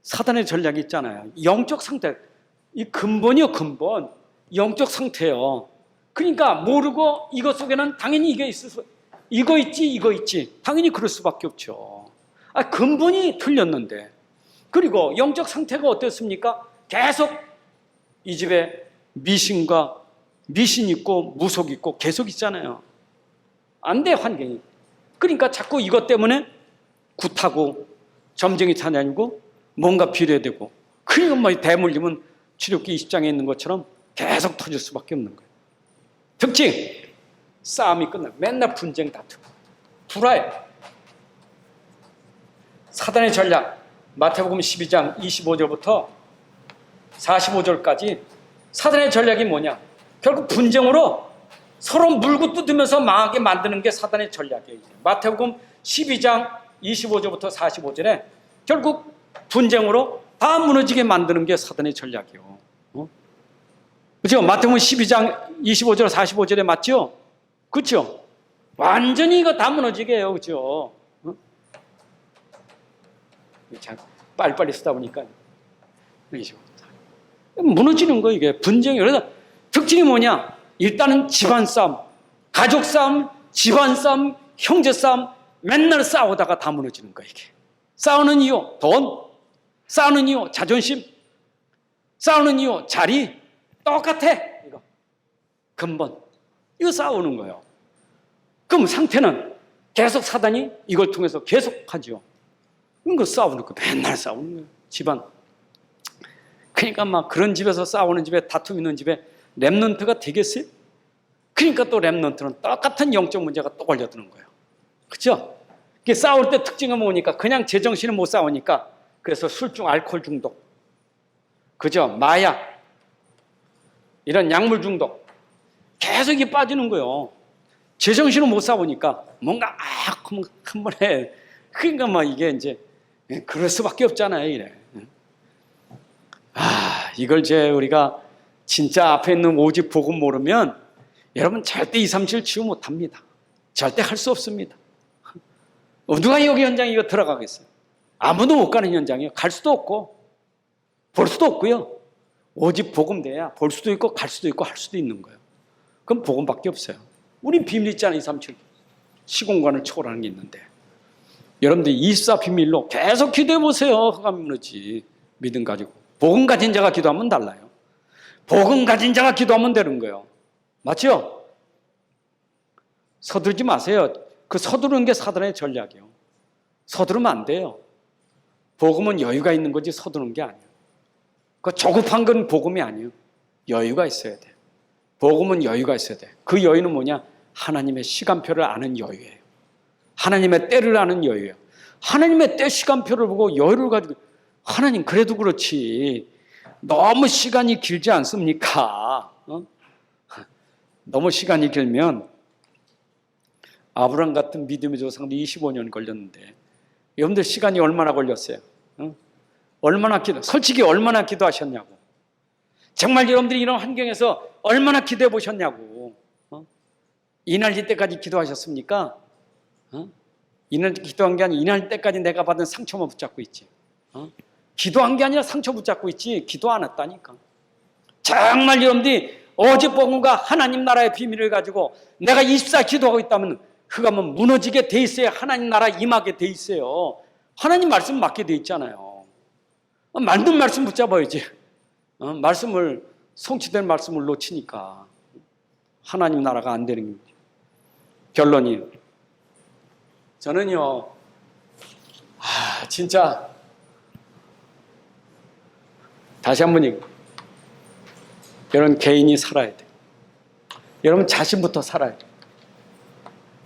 사단의 전략이 있잖아요. 영적 상태, 이 근본이요, 근본. 영적 상태요. 그러니까 모르고 이것 속에는 당연히 이게 이거 있지. 당연히 그럴 수밖에 없죠. 근본이 틀렸는데. 그리고 영적 상태가 어땠습니까? 계속 이 집에 미신 있고 무속 있고 계속 있잖아요. 안 돼, 환경이. 그러니까 자꾸 이것 때문에 굿하고 점쟁이 찾아다니고 뭔가 비례되고 그러니까 대물림은 출애굽기 20장에 있는 것처럼 계속 터질 수밖에 없는 거예요. 특징, 싸움이 끝나고 맨날 분쟁 다투고 불화해. 사단의 전략, 마태복음 12장 25절부터 45절까지 사단의 전략이 뭐냐? 결국 분쟁으로 서로 물고 뜯으면서 망하게 만드는 게 사단의 전략이에요. 마태복음 12장 25절부터 45절에 결국 분쟁으로 다 무너지게 만드는 게 사단의 전략이에요. 그렇죠? 마태복음 12장 25절 45절에 맞죠? 그렇죠? 완전히 이거 다 무너지게 해요. 그렇죠? 빨리빨리 쓰다 보니까 무너지는 거 이게 분쟁이. 그래서 특징이 뭐냐? 일단은 집안 싸움, 가족 싸움, 집안 싸움, 형제 싸움, 맨날 싸우다가 다 무너지는 거야, 이게. 싸우는 이유, 돈. 싸우는 이유, 자존심. 싸우는 이유, 자리. 똑같아, 이거. 근본. 이거 싸우는 거예요. 그럼 상태는 계속 사단이 이걸 통해서 계속 하죠. 이거 싸우는 거, 맨날 싸우는 거예요, 집안. 그러니까 막 그런 집에서 싸우는 집에, 다툼 있는 집에 랩넌트가 되겠어요? 그러니까 또 랩넌트는 똑같은 영적 문제가 또 걸려드는 거예요. 그렇죠? 싸울 때 특징은 뭐니까 그냥 제정신은 못 싸우니까 그래서 술중, 알코올 중독, 그죠? 마약, 이런 약물 중독 계속 이게 빠지는 거예요. 제정신은 못 싸우니까 뭔가 한 번에 그러니까 막 이게 이제 그럴 수밖에 없잖아요, 이래. 이걸 우리가 진짜 앞에 있는 오직 복음 모르면 여러분 절대 237 치유 못합니다. 절대 할 수 없습니다. 누가 여기 현장에 이거 들어가겠어요? 아무도 못 가는 현장이에요. 갈 수도 없고 볼 수도 없고요. 오직 복음 돼야 볼 수도 있고 갈 수도 있고 할 수도 있는 거예요. 그럼 복음밖에 없어요. 우린 비밀 있잖아요. 237 시공간을 초월하는 게 있는데 여러분들 24 비밀로 계속 기도해 보세요. 흑암이 무너지 믿음 가지고. 복음 가진 자가 기도하면 달라요. 복음 가진 자가 기도하면 되는 거예요. 맞죠? 서두르지 마세요. 그 서두르는 게 사단의 전략이에요. 서두르면 안 돼요. 복음은 여유가 있는 거지 서두르는 게 아니에요. 그 조급한 건 복음이 아니에요. 여유가 있어야 돼. 복음은 여유가 있어야 돼. 그 여유는 뭐냐? 하나님의 시간표를 아는 여유예요. 하나님의 때를 아는 여유예요. 하나님의 때 시간표를 보고 여유를 가지고 하나님 그래도 그렇지 너무 시간이 길지 않습니까? 너무 시간이 길면 아브라함 같은 믿음의 조상도 25년 걸렸는데 여러분들 시간이 얼마나 걸렸어요? 얼마나 솔직히 얼마나 기도하셨냐고. 정말 여러분들이 이런 환경에서 얼마나 기도해 보셨냐고. 이날 때까지 기도하셨습니까? 이날 기도한 게 아니라 이날 때까지 내가 받은 상처만 붙잡고 있지. 기도한 게 아니라 상처 붙잡고 있지 기도 안 했다니까. 정말 여러분들이 오직 복음과 하나님 나라의 비밀을 가지고 내가 24 기도하고 있다면 흑암은 무너지게 돼 있어요. 하나님 나라 임하게 돼 있어요. 하나님 말씀 맡게 돼 있잖아요. 만든 말씀 붙잡아야지. 말씀을 성취된 말씀을 놓치니까 하나님 나라가 안 되는 겁니다. 결론이 저는요 진짜 다시 한 번 여러분 개인이 살아야 돼. 여러분 자신부터 살아야 돼.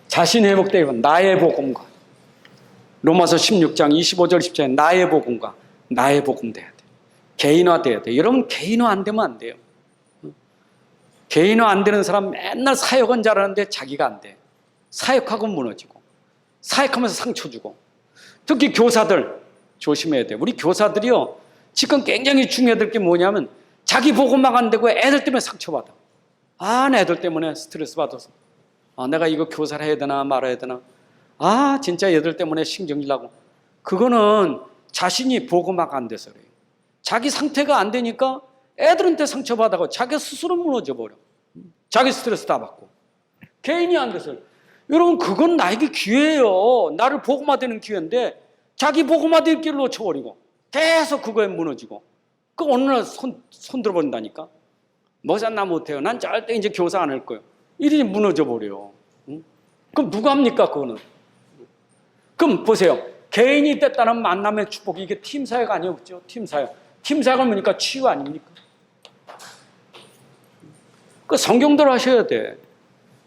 자신 회복되고 나의 복음과 로마서 16장 25절 10절에 나의 복음과 나의 복음 돼야 돼. 개인화 돼야 돼. 여러분 개인화 안 되면 안 돼요. 개인화 안 되는 사람 맨날 사역은 잘하는데 자기가 안 돼. 사역하고 무너지고 사역하면서 상처 주고. 특히 교사들 조심해야 돼. 우리 교사들이요 지금 굉장히 중요해야 될 게 뭐냐면 자기 복음만 안 되고 애들 때문에 상처받아. 애들 때문에 스트레스 받아서 내가 이거 교사를 해야 되나 말아야 되나. 진짜 얘들 때문에 신경질 나고. 그거는 자신이 복음화가 안 돼서 그래요. 자기 상태가 안 되니까 애들한테 상처받아고 자기 스스로 무너져 버려. 자기 스트레스 다 받고. 개인이 안 돼서. 여러분 그건 나에게 기회예요. 나를 복음화되는 기회인데 자기 복음화될 길을 놓쳐버리고 계속 그거에 무너지고. 그 어느 날 손 들어버린다니까. 뭐자 나 못해요. 난 절대 이제 교사 안 할 거예요. 이리 무너져 버려. 그럼 누가 합니까 그거는? 그럼 보세요. 개인이 됐다는 만남의 축복이 이게 팀사역 아니었죠? 팀사역. 팀사역을 보니까 치유 아닙니까? 그 성경대로 하셔야 돼.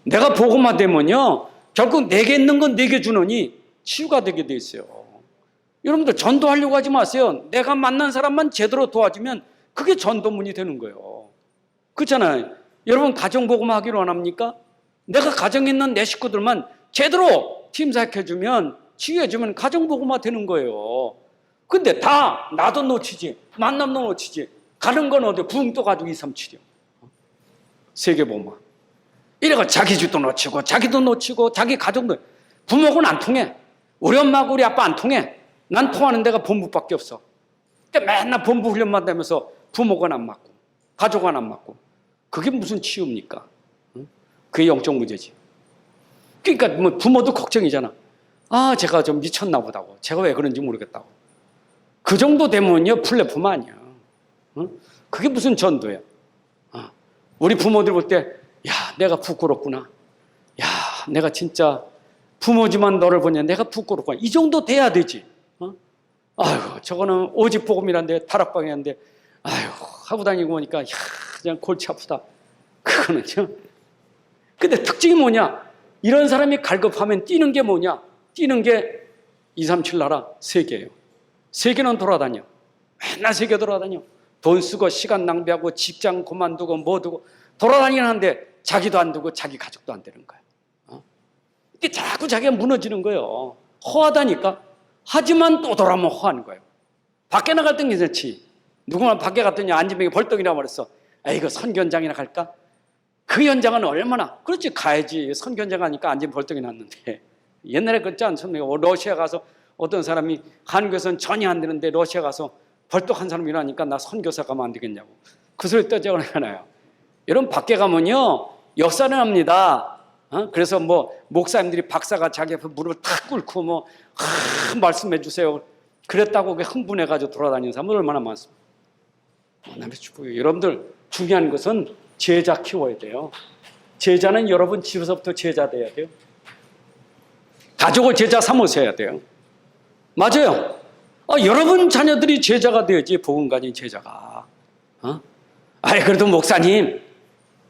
내가 복음화되면요 결국 내게 있는 건 내게 주느니 치유가 되게 돼 있어요. 여러분들 전도하려고 하지 마세요. 내가 만난 사람만 제대로 도와주면 그게 전도문이 되는 거예요. 그렇잖아요. 여러분 가정 복음화 하기로 안 합니까? 내가 가정에 있는 내 식구들만 제대로 팀사역해주면 치유해주면 가정 복음화 되는 거예요. 근데 다 나도 놓치지 만남도 놓치지 가는 건 어디 부흥도 가지고 237이요. 세계 복음화. 이래가 자기 집도 놓치고 자기도 놓치고 자기 가족도. 부모는 안 통해. 우리 엄마하고 우리 아빠 안 통해. 난 통하는 데가 본부밖에 없어. 근데 맨날 본부 훈련만 되면서 부모가 안 맞고 가족은 안 맞고. 그게 무슨 치유입니까? 그게 영적 문제지. 그러니까 뭐 부모도 걱정이잖아. 아, 제가 좀 미쳤나 보다고. 제가 왜 그런지 모르겠다고. 그 정도 되면요, 플랫폼 아니야. 그게 무슨 전도야. 우리 부모들 볼 때, 야, 내가 부끄럽구나. 야, 내가 진짜 부모지만 너를 보냐. 내가 부끄럽구나. 이 정도 돼야 되지. 아유, 저거는 오직 복음이란데, 다락방이란데, 아유, 하고 다니고 보니까, 야, 그냥 골치 아프다. 그거는요. 근데 특징이 뭐냐? 이런 사람이 갈급하면 뛰는 게 뭐냐? 뛰는 게 237 나라 세계예요. 세계는 돌아다녀. 맨날 세계 돌아다녀. 돈 쓰고 시간 낭비하고 직장 그만두고 뭐 두고 돌아다니는데 자기도 안 두고 자기 가족도 안 되는 거야. 이게 자꾸 자기가 무너지는 거예요. 허하다니까. 하지만 또 돌아오면 허한 거예요. 밖에 나갈 땐 괜찮지. 누구나 밖에 갔더니 앉으면 벌떡이라 말했어. 아, 이거 선교 현장이나 갈까? 그 현장은 얼마나? 그렇지, 가야지. 선교 현장 가니까 앉으면 벌떡이 났는데. 옛날에 그랬지 않습니까? 러시아 가서 어떤 사람이 한국에서는 전혀 안 되는데 러시아 가서 벌떡 한 사람이 일어나니까 나 선교사 가면 안 되겠냐고. 그 소리 떠자고 하잖아요. 여러분, 밖에 가면요, 역사는 합니다. 그래서 뭐, 목사님들이 박사가 자기 앞에 무릎을 탁 꿇고 뭐, 말씀해 주세요. 그랬다고 흥분해가지고 돌아다니는 사람들 얼마나 많습니까? 남의 축복이에요. 여러분들, 중요한 것은 제자 키워야 돼요. 제자는 여러분 집에서부터 제자 돼야 돼요. 가족을 제자 삼으셔야 돼요. 맞아요. 여러분 자녀들이 제자가 되어야지, 복음 가진 제자가. 그래도 목사님,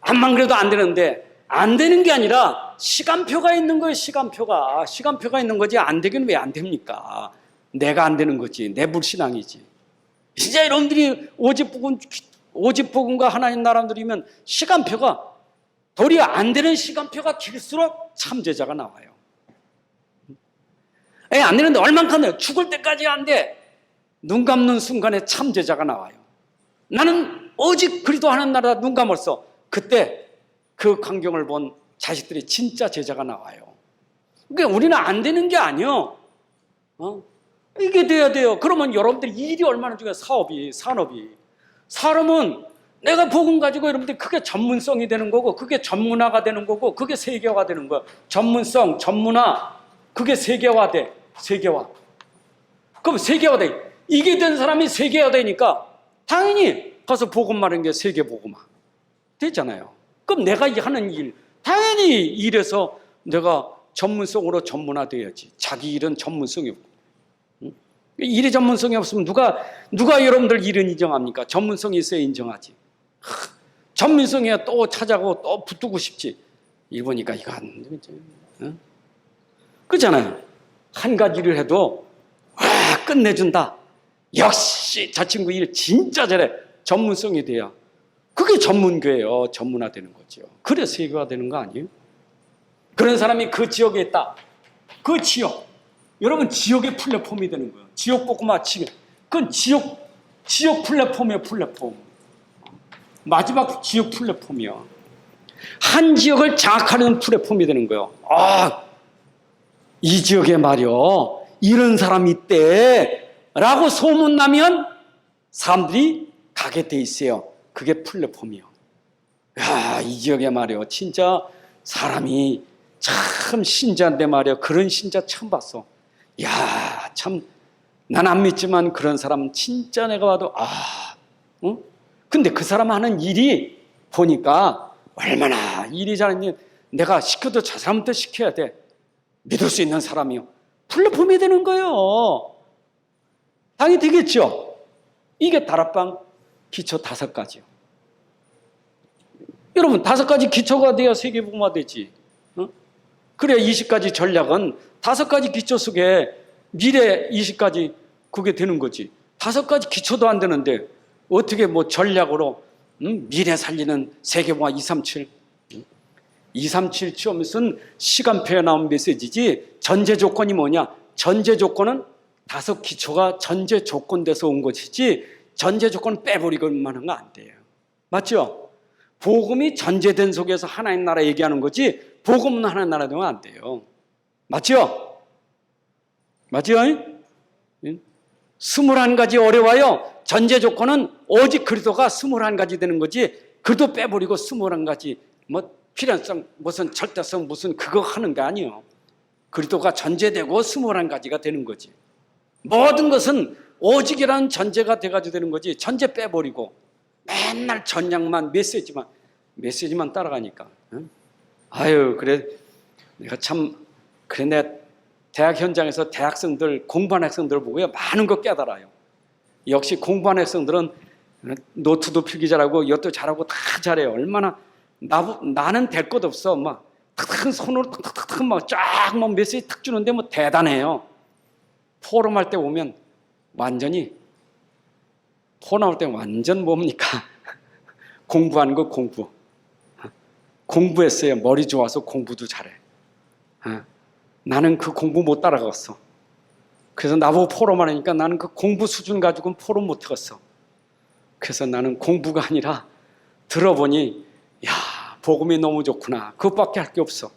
암만 그래도 안 되는데, 안 되는 게 아니라 시간표가 있는 거예요, 시간표가. 시간표가 있는 거지, 안 되긴 왜 안 됩니까? 내가 안 되는 거지, 내 불신앙이지. 진짜 여러분들이 오직 복음과 하나님 나라들이면 시간표가, 도리어 안 되는 시간표가 길수록 참제자가 나와요. 안 되는데 얼만큼 돼요? 죽을 때까지 안 돼. 눈 감는 순간에 참제자가 나와요. 나는 오직 그리스도하는 나라 눈 감았어. 그때 그 광경을 본 자식들이 진짜 제자가 나와요. 그러니까 우리는 안 되는 게 아니요. 이게 돼야 돼요. 그러면 여러분들 일이 얼마나 중요해요. 산업이. 사람은 내가 복음 가지고 여러분들 그게 전문성이 되는 거고, 그게 전문화가 되는 거고, 그게 세계화가 되는 거예요. 전문성, 전문화, 그게 세계화돼. 세계화. 그럼 세계화돼. 이게 된 사람이 세계화되니까 당연히 가서 복음 말하는 게 세계 복음화 되잖아요. 그럼 내가 하는 일, 당연히 일에서 내가 전문성으로 전문화돼야지. 자기 일은 전문성이 없고. 일에 전문성이 없으면 누가 여러분들 일은 인정합니까? 전문성이 있어야 인정하지. 전문성이야 또 찾아고 또 붙들고 싶지. 이거 보니까 이거 안 되겠지. 그렇잖아요. 한 가지 일을 해도 끝내준다. 역시 저 친구 일 진짜 잘해. 전문성이 돼야. 그게 전문교예요. 전문화되는 거죠. 그래서 세계화되는 거 아니에요? 그런 사람이 그 지역에 있다. 그 지역. 여러분, 지역의 플랫폼이 되는 거예요. 지역 복음화 지역. 그건 지역 플랫폼이에요. 플랫폼. 마지막 지역 플랫폼이야. 한 지역을 장악하는 플랫폼이 되는 거예요. 이 지역에 말이요, 이런 사람이 있대 라고 소문나면 사람들이 가게 돼 있어요. 그게 플랫폼이요. 이 지역에 말이요, 진짜 사람이 참 신자인데 말이요, 그런 신자 처음 봤어. 참 난 안 믿지만 그런 사람 진짜 내가 봐도 근데 그 사람 하는 일이 보니까 얼마나 일이 잘하는지, 내가 시켜도 저 사람부터 시켜야 돼. 믿을 수 있는 사람이요. 플랫폼이 되는 거예요. 당연히 되겠죠. 이게 다락방 기초 5가지요. 여러분, 5가지 기초가 돼야 세계복음화 되지. 그래야 20가지 전략은 5가지 기초 속에 미래 20가지 그게 되는 거지. 5가지 기초도 안 되는데 어떻게 뭐 전략으로 미래 살리는 세계복음화 237 237 취업은 시간표에 나온 메시지지, 전제 조건이 뭐냐? 전제 조건은 5 기초가 전제 조건 돼서 온 것이지, 전제 조건 빼버리고만 하는 거 안 돼요. 맞죠? 복음이 전제된 속에서 하나님 나라 얘기하는 거지, 복음은 하나님 나라 되면 안 돼요. 맞죠? 맞죠? 21가지 어려워요. 전제 조건은 오직 그리스도가 21가지 되는 거지, 그래도 빼버리고 21가지 뭐 필연성 무슨 절대성 무슨 그거 하는 게 아니에요. 그리스도가 전제되고 21가지가 되는 거지. 모든 것은 오직이라는 전제가 돼가지고 되는 거지. 전제 빼버리고 맨날 전략만 메시지만 따라가니까. 응? 아유, 그래 내가 참 그래 내 대학 현장에서 대학생들 공부하는 학생들을 보고요 많은 거 깨달아요. 역시 공부하는 학생들은 노트도 필기 잘하고 이것도 잘하고 다 잘해요. 얼마나 나는 될 것 없어. 막 탁탁 손으로 탁탁탁 막쫙 메시지 탁 주는데 뭐 대단해요. 포럼할 때 오면 완전히 포럼할 때 완전 뭡니까? 공부하는 거 공부했어요. 머리 좋아서 공부도 잘해. 나는 그 공부 못 따라갔어. 그래서 나보고 포럼 하니까 나는 그 공부 수준 가지고는 포럼 못 해갔어. 그래서 나는 공부가 아니라 들어보니 야 복음이 너무 좋구나. 그것밖에 할 게 없어.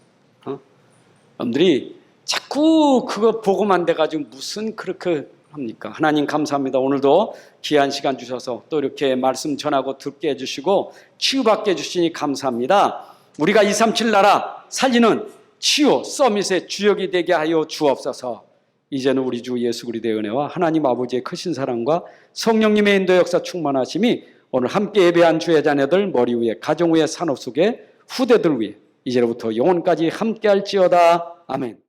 여러분들이 자꾸 그거 복음 안 돼가지고 무슨 그렇게 합니까? 하나님 감사합니다. 오늘도 귀한 시간 주셔서 또 이렇게 말씀 전하고 듣게 해주시고 치유받게 해주시니 감사합니다. 우리가 237 나라 살리는 치유 서밋의 주역이 되게 하여 주옵소서. 이제는 우리 주 예수 그리스도의 은혜와 하나님 아버지의 크신 사랑과 성령님의 인도 역사 충만하심이 오늘 함께 예배한 주의 자녀들 머리 위에 가정 위에 산업 속에 후대들 위에 이제로부터 영원까지 함께할지어다. 아멘.